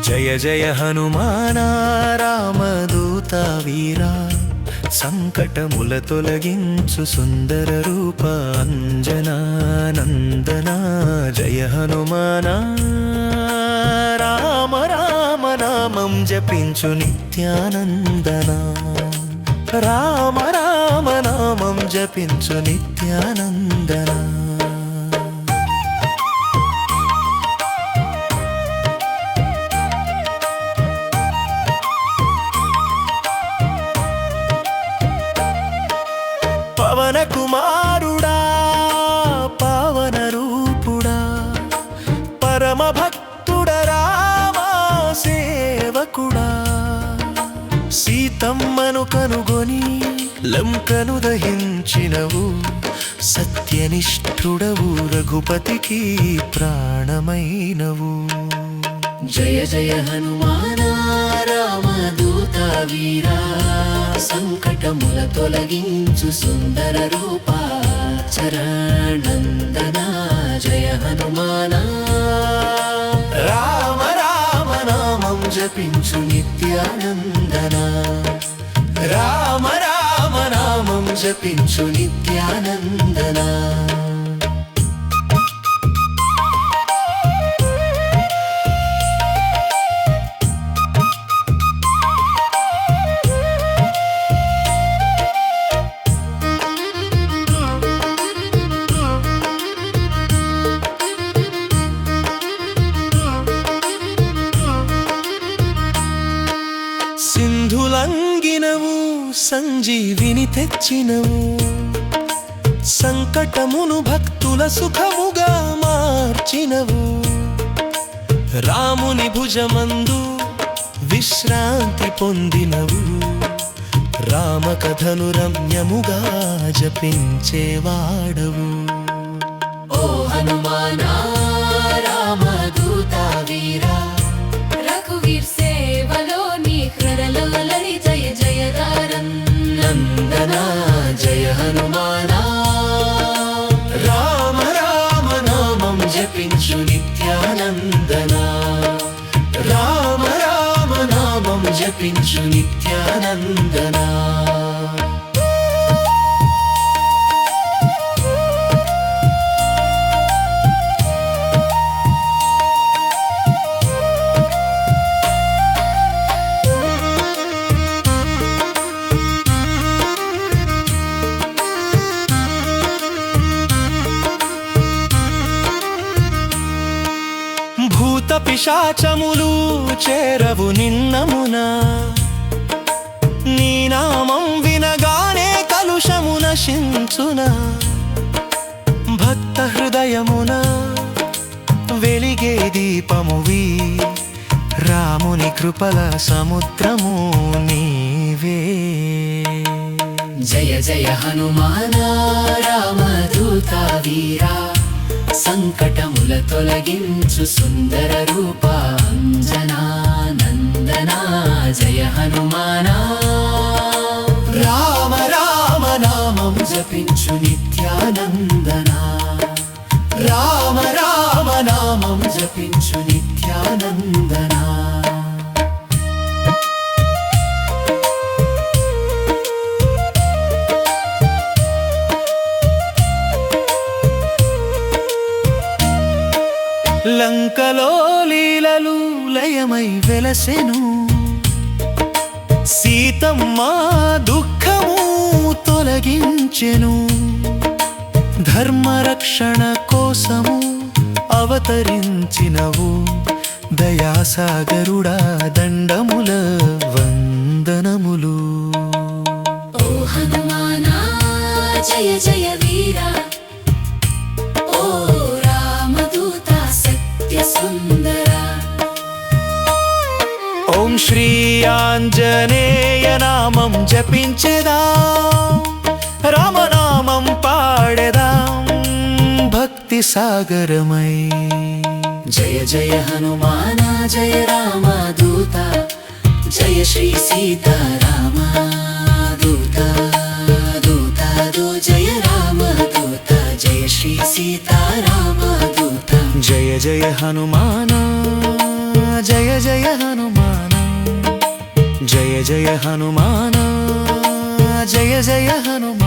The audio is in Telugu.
జయ జయ హనుమానా రామదూత వీరా, సంకటముల తొలగించు సుందర రూప అంజనా నందనా. జయ హనుమానా రామ రామ నామం జపించు నిత్యానందనా, రామ రామ నామం జపించు నిత్యానందనా. పవన కుమారుడా పావన రూపుడా, పరమ భక్తుడ రామా సేవకుడా. సీతమ్మను కనుగొని లంకను దహించినవు, సత్యనిష్ఠుడవు రఘుపతికి ప్రాణమైనవు. జయ జయ హనుమానా రామదూత వీరా, సంకటముల తొలగించు సుందర రూప చరణందనా. జయ హనుమానా రామ రామ నామం జపించు నిత్యానందనా, రామ రామ నామం జపించు నిత్యానందనా. సింధులంగినవు సంజీవిని తెచ్చినవు, సంకటమును భక్తుల సుఖముగా మార్చినవు. రాముని భుజమందు విశ్రాంతి పొందినవు, రామకథను రమ్యముగా జపించేవాడవు. ఓ హనుమానా రామదూత వీరా, రఘువీర్ సేవలో నీ హృదయలోని జయ జయకారం నందనా. జయ హనుమానా రామ రామ నామం జపించు నిత్యానందనా, రామ రామ నామం జపించు నిత్యానందనా. భూత పిశాచములు చేరవు నిన్నమునా, నీ నామం వినగానే కలుషము నశించునా. భక్త హృదయమున వెలిగే దీపమువి, రాముని కృపల సముద్రము నీవే. జయ జయ హనుమానా రామదూత వీరా, సంకటముల తొలగించు సుందర రూప అంజనా నందనా. జయ హనుమానా రామ రామ నామం జపించు నిత్యానందనా, రామ రామ నామం జపించు నిత్యానందనా. లంకలో లీలలు లయమై వెలసెను, సీతమ్మ దుఃఖము తొలగించెను. ధర్మరక్షణ కోసము అవతరించినవు, దయాసాగరుడా దండముల వందనములు. ఓ హనుమానా జయ జయ వీరా, ఓ రామదూత సత్య సుందరా. ఓం శ్రీ ఆంజనేయ నామం జపించెదా, రామనామం పాడెదాం భక్తి సాగరమై. జయ జయ హనుమానా జయ రామదూత, జయ శ్రీ సీతారామ. శ్రీ సీతారామదూత జయ జయ హనుమాన జయ జయ హనుమాన జయ జయ హనుమాన జయ జయ హనుమాన